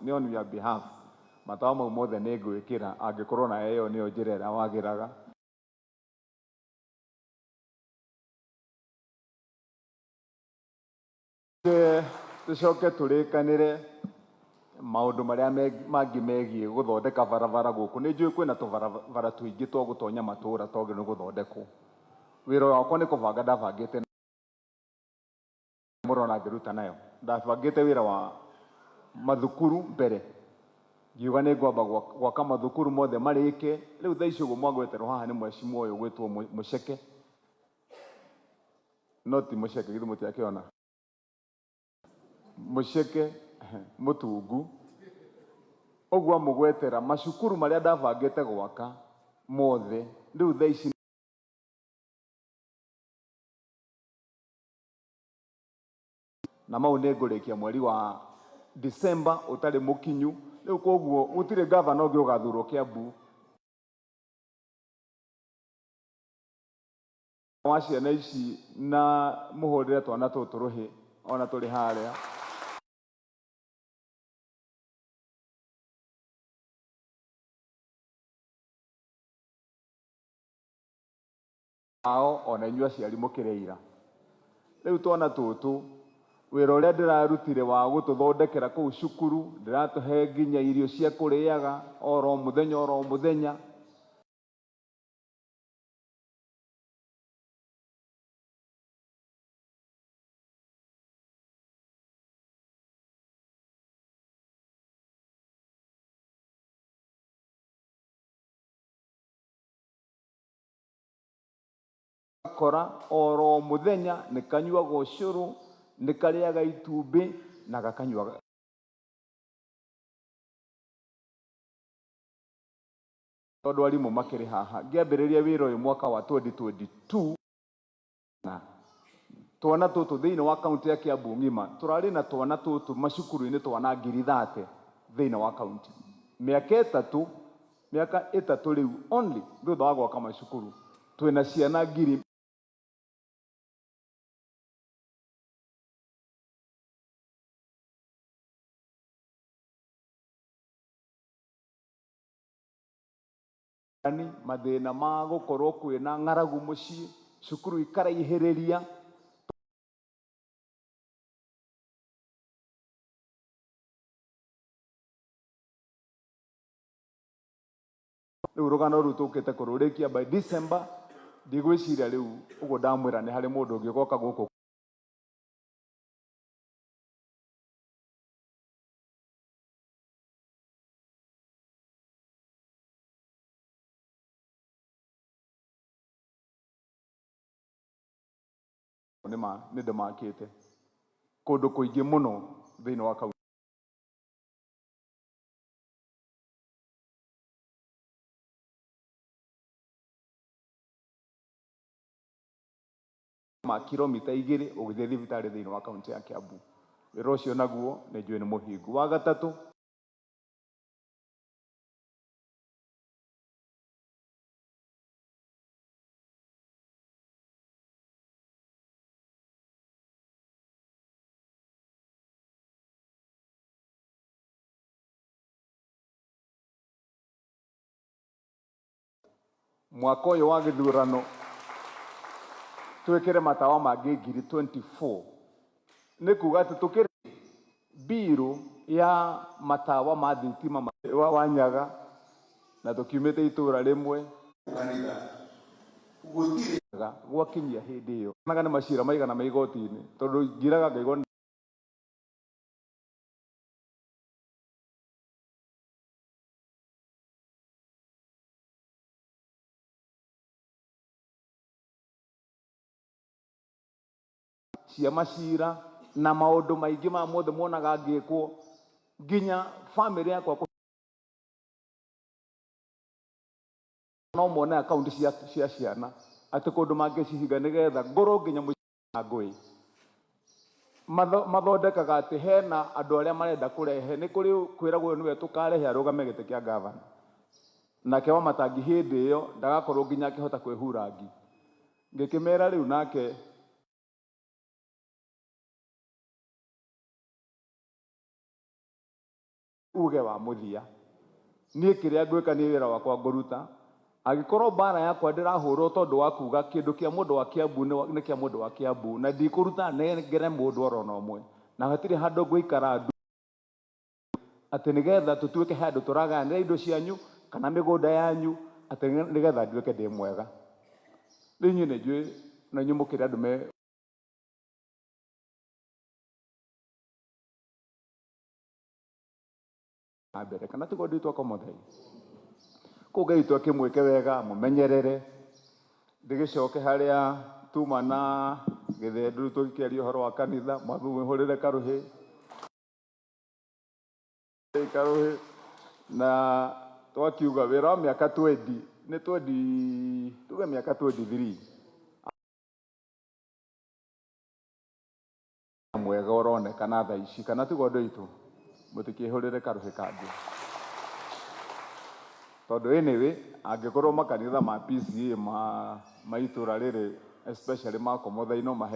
ni on your behalf matawa mau mothe nĩ ngwĩkĩra angĩkorwo na ĩyo nĩyo njĩra ĩrĩa wagĩraga. Tucoke tũrĩkanĩre maũndũ marĩa mangĩ megiĩ gũthondeka barabara gũkũ. Nĩ njũĩ kwĩna tũbarabara tũingĩ twa gũtonya matũũra tũngĩ nĩ gũthondekwo. Wĩra wakwa nĩ kũbanga ndabangĩte mũrona ngĩruta nayo. Ndabangĩte wĩra wa mathukuru mbere. Ngiuga nĩ ngwamba gwaka mathukuru mothe marĩke. Rĩu thaa ici ũguo mwagweterwo haha nĩ mheshimiwa ũyũ ũgwĩtwo Mũceke. No ti Mũceke githĩ mũtiakĩona. Mũceke Mũtungu. Ũguo amũgwetera macukuru marĩa ndabangĩte gwaka mothe. Rĩu thaa ici na mau nĩ ngũrĩkia mweri wa December ũtarĩ mũkinyu. Rĩu koguo gũtirĩ gavana ũngĩ ũgathurwo Kiambu wa ciana ici na mũhũrĩre twana tũtũ rũhĩ ona tũrĩ harĩa. Ao ona inyuĩ aciari mũkĩrĩ ira. Rĩu twana tũtũ wĩra ũrĩa ndĩrarutire wa gũtũthondekera kũu cukuru, ndĩratũhe nginya irio cia kũrĩaga oro mũthenya oro mũthenya. Kora oro mũthenya nĩ kanyuaga ũcũrũ, nĩ karĩaga itumbĩ na gakanyuaga. Tondũ arimũ makĩrĩ haha ngĩambĩrĩria wĩra ũyũ mwaka wa 2022 na twana tũtũ thĩinĩ wa kaunti ya Kiambu ng'ima tũrarĩ na twana tũtũ macukuru-inĩ twana 30,000 thĩinĩ wa kaunti. Mĩaka ĩtatũ rĩu only thutha wa gwaka macukuru twĩna ciana 1,000. Mathĩna ma gũkorwo kwĩna ng'aragu mũciĩ, cukuru ikaraihĩrĩria. Rĩu rũgano rũu tũkĩte kũrũrĩkia by December. Ndigwĩciria rĩu ũguo ndamwĩra nĩ harĩ mũndũ ũngĩ ũgoka gũkũ nĩ ndĩmakĩte kũndũ kũingĩ mũno thĩinĩ wa kaunti. Ma kilomita 2 ũgĩthiĩ thibitarĩ thĩinĩ wa kaunti ya Kiambu. Wĩra ũcio naguo nĩ njũĩ nĩ mũhingu. Wa gatatũ, mwaka ũyũ wa gĩthurano twĩkĩre matawa mangĩ 2024. Nĩ kuuga atĩ tũkĩrĩ mbirũ ya matawa ma thitima wa Nyaga na tũkiumĩte itũũra rĩmwe gwakinyia hĩndĩ ĩyo. Naga nĩ macira maigana me igoti-inĩ tondũ ngiraga ngaigua cia macira na maũndũ maingĩ ma mothe monaga ngĩkwo nginya family yakwa no mone akaunti cia ciana atĩ kũndũ mangĩcihinga nĩgetha ngorwo nginya mũciĩ ngũĩ. Mathondekaga atĩ hena andũ arĩa marenda kũrehe, nĩ kũrĩ kwĩragwo nĩwe tũkarehe arũgame gĩtĩ kĩa gavana. Nake wa matangi hĩndĩ ĩyo ndagakorwo nginya akĩhota kwĩhura ngi. Ngĩkĩmera rĩu nake uge wa muthia nie kiria ngwika ni wira wakwa nguruta agikorwo bara yakwa ndirahurwo tondu wa kuga kindu kia mundu wa Kiambu ni kia mundu wa Kiambu na ndikuruta ngere mundu orona umwe na hatire handu ngwikara ati nigetha tutuike handu turaganira indo cianyu kana migunda yanyu ati nigetha nduike ndi mwega rinyu ni njui na nyumukire andu me abere kana tugo nditwa komothei kuga itwa kimwike wega mumenyerere ndigicoke haria tuma na githendu tukiaria horo wa kanitha mwathu hurire karuhi na twakiuga wira wa miaka 20 ni 20 tuge miaka 23 mwega uronekana thaa ici kana tigo ndu mutikihurire karuhi kangi tondu anyway angikorwo makanitha ma PCA ma itura riri especially ma Komothai no mahe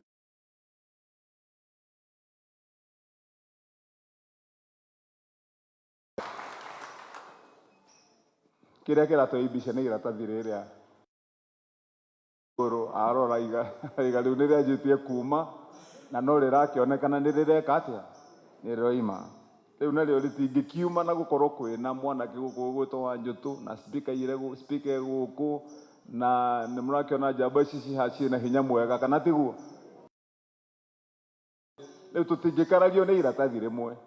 kiria kiratuibisha ni iratathi riria guru arora iga riu ni rianjitie kuma na no rirakionekana ni rireka atia ni roima riu nario ritingikiuma na gukorwo kwina mwanake guku gwitwo Wanjutu na speaker guku na ni murakiona njamba ici cihacie na hinya mwega kana tiguo riu tutingikarario ni iratathi rimwe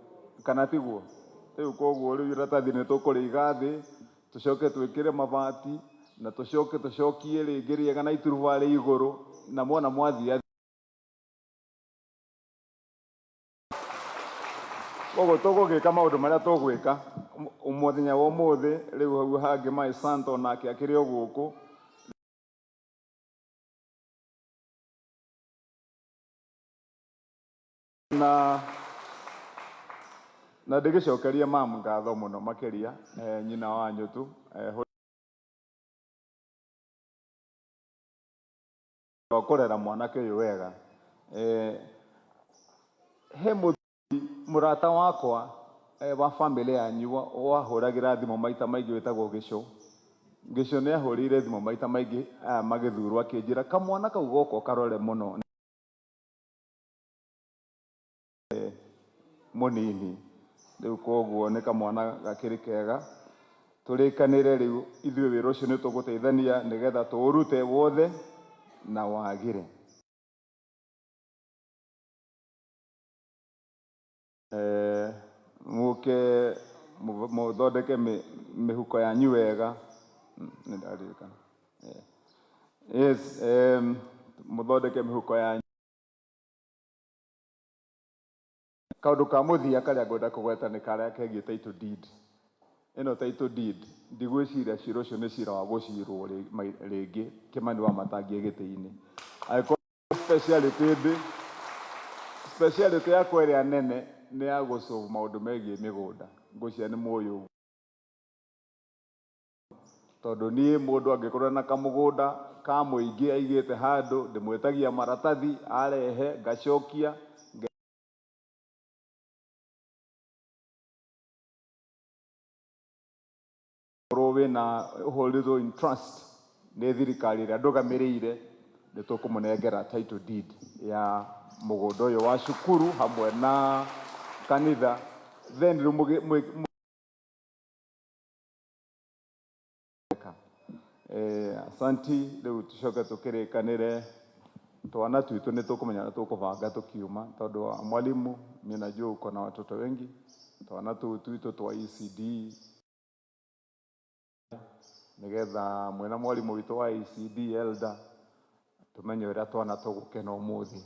kana tiguo riu koguo riu iratathi ni tukuriga thi tucoke twikire mabati na tucokie ringi riega na ituruba ri iguru na mwana mwathia koguo tugugika maundu maria tugwika umuthenya wa umuthi riu hau hangi Mai Santo nake akiri o guku na ndigicokeria mamu ngatho muno makiria nyina wa Wanjutu kurera mwanake uyu wega he murata wakwa wa family yanyu wahuragira thimo maita maingi wetagwo Gico ni ahurire thimo maita maingi magithurwo akinjira kamwana kau goko karore muno munini riu koguo ni kamwana gakiri kega turikanire riu ithuĩ wĩra ũcio nĩ tũgũteithania nigetha tuurute wothe na wagire muke muthondeke mihuko yanyu wega nindaririkana yes muthondeke mihuko yanyu kaundu ka muthia karia ngwenda kugweta ni karia kegie title deed ino title deed ndigwiciria cira ucio ni cira wa gucirwo ringi Kimani wa Matangi giti-ini speciality yakwa iria nene ni ya gusolve maundu megie migunda ngwiciria ni muyu tondu nie mundu angikorwo na kamugunda ka muingi aigite handu ndimwetagia maratathi arehe ngacokia rowe na holditwo in trust ni thirikari iria ndugamiriire ni tukumunengera title deed ya mugunda uyu wa cukuru hamwe na kanitha then asanti riu tucoke tukirikanire twana twitu ni tukumenya na tukubanga tukiuma tondu wa mwalimu mimi najua uko na watoto wengi twana twitu twa ECD nigetha mwena mwalimu witu wa ECD elder tumenye uria twana tugukena umuthi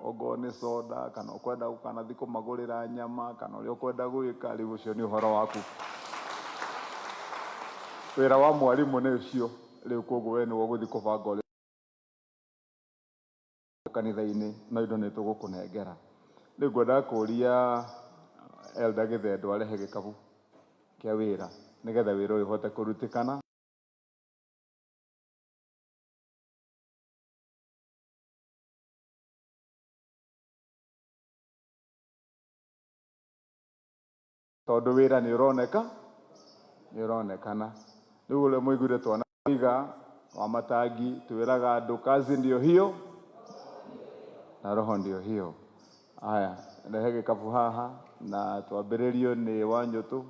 ogo ni soda kana ukwenda ukana thiko magurira nyama kana uria ukwenda gwika riu ucio ni uhoro waku wira wa mwalimu ni ucio riu koguo we ni guthi kubanga kanitha-ini na indo ni tugukunengera riu ngwenda kuria elder Githendu arehe gikabu kia wira nigetha wira uyu uhote kurutikana tondu wira ni uronekana. Riu ule muiguire twana iga wa matangi tuwiraga andu kazi ndio hiyo na roho ndio hiyo. Haya, rehe gikabu haha na twambiririo ni Wanyutu.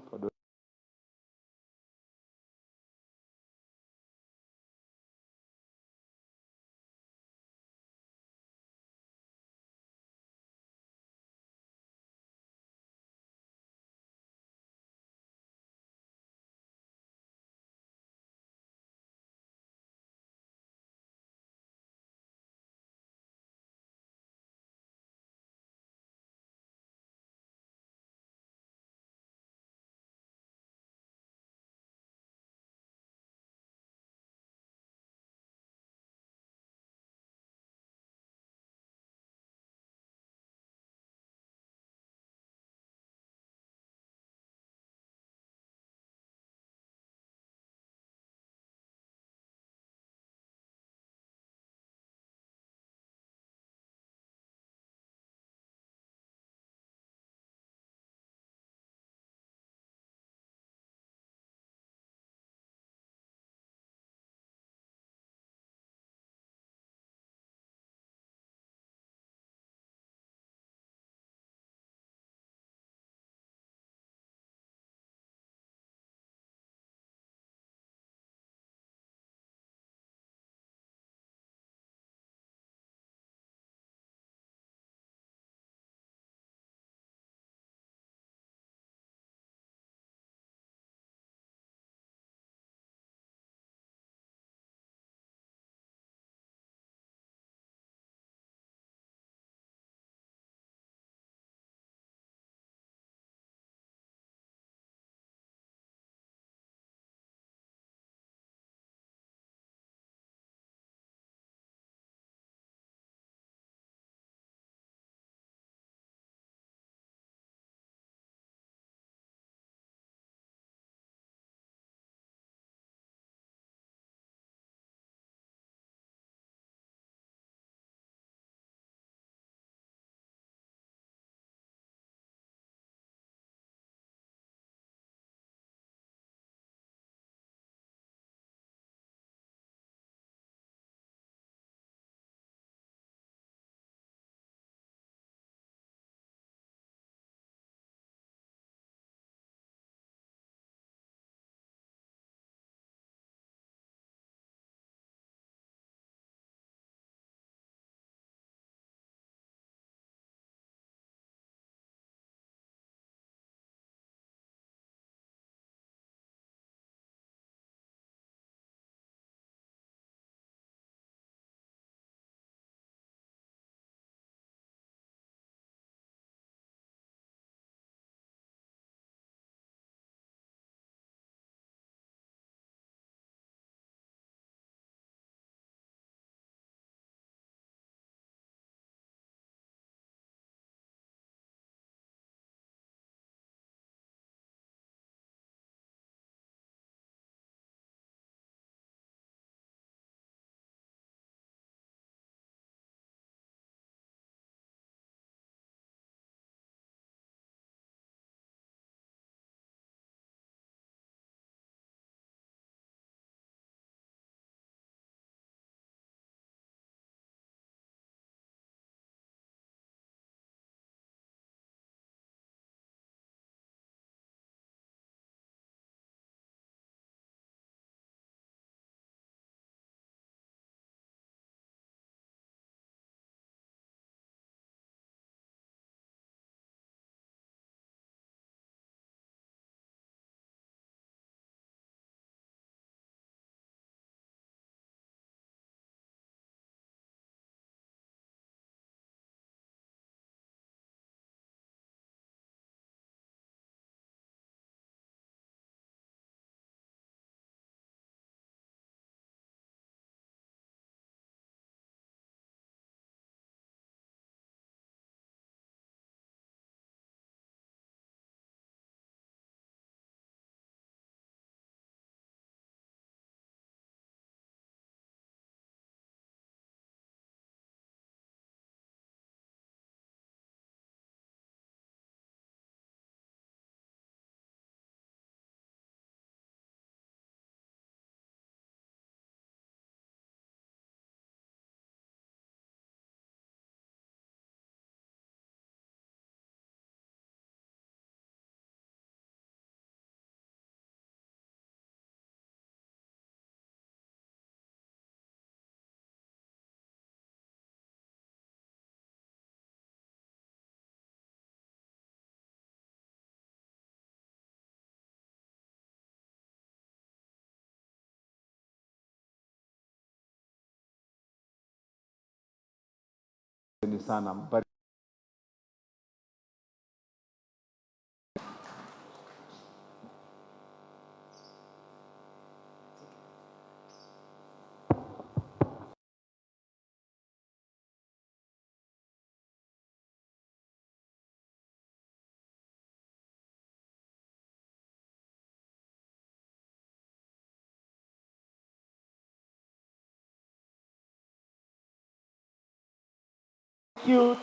asanteni sana.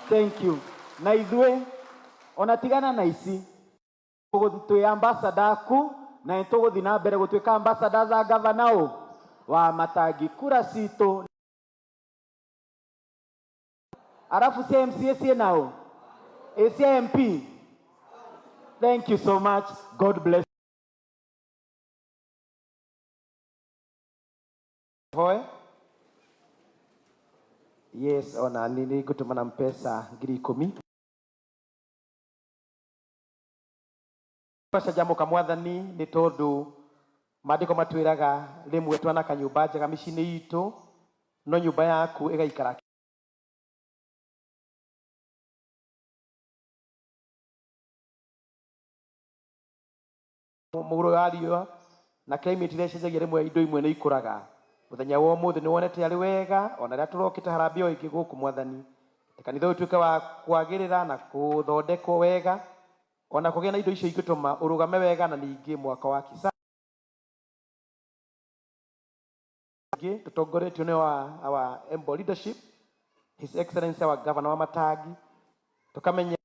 Thank you. Na ithue onatigana na ici twi ambassador ku na nituguthi na mbere gutwika ambassador za governor wa Matangi kura cito arafu CMCA cienao ACMP. Thank you so much. God bless. Hoy. Yes, ona nini gutumana mpesa ngiri 10. Pasa jambo kamwathani ni tondu maandiko matwiraga rimwe twana kanyumba njega micini itu no nyumba yaku igaikara muguru yario na climate ile cenjagia rimwe indo imwe ni ikuraga. Muthenya wa umuthi ni wonete ari wega ona ria turokite harambio ingi guku mwathani kanitha utuike wa kwagirira na kuthondekwo wega ona kugia na indo icio ingituma urugame wega na ningi mwaka wa kisa ingi tutongoretio ni wa our Embo leadership, His Excellency our Governor wa Matangi, tukamenya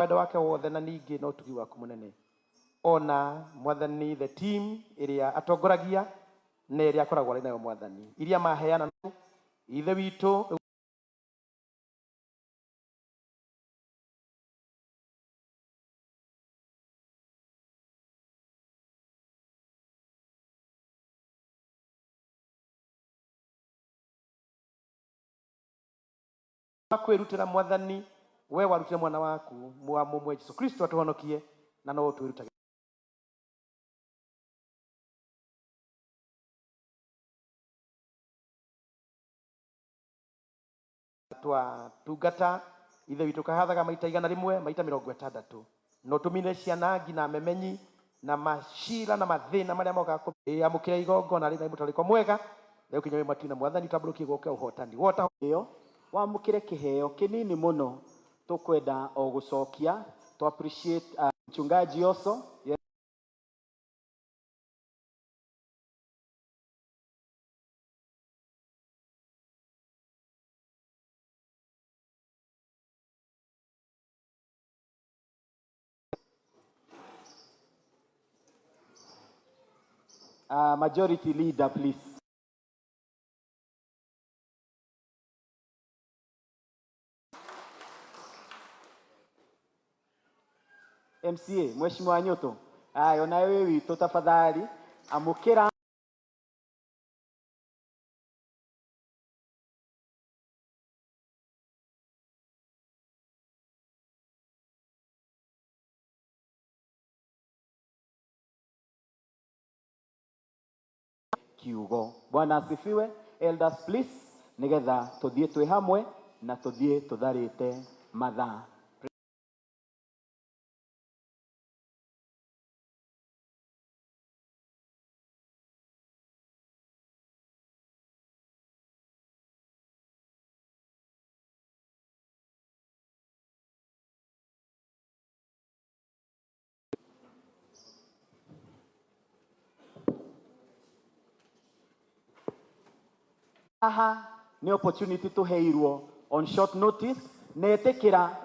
wendo wake wothe na ningi no tugi waku munene ona mwathani the team iria atongoragia na iria akoragwo ari nayo mwathani iria maheana ithe witu kwirutira mwathani we warutire mwana waku mwe Yesu Kristo atuhonokie na no twirutage twa tungata ithe witu kahathaga maita 100 maita 60 no tumine ciana ngina memenyi na mashira na mathina maria moka amukira igongo na rina mutariko mwega leo kinyawe matina mwathani tambulukie goke uhotani wota iyo wamukire kiheo kinini muno tukwenda o gucokia to appreciate mchungaji Oso. Majority leader please. MCA Mheshimiwa Nyoto. Ayo na wewe wito tafadhali amukira kiugo. Bwana asifiwe. Elders please nigetha tuthie twi hamwe na tuthie tutharite mathaa. Aha ni opportunity tuheirwo on short notice netekira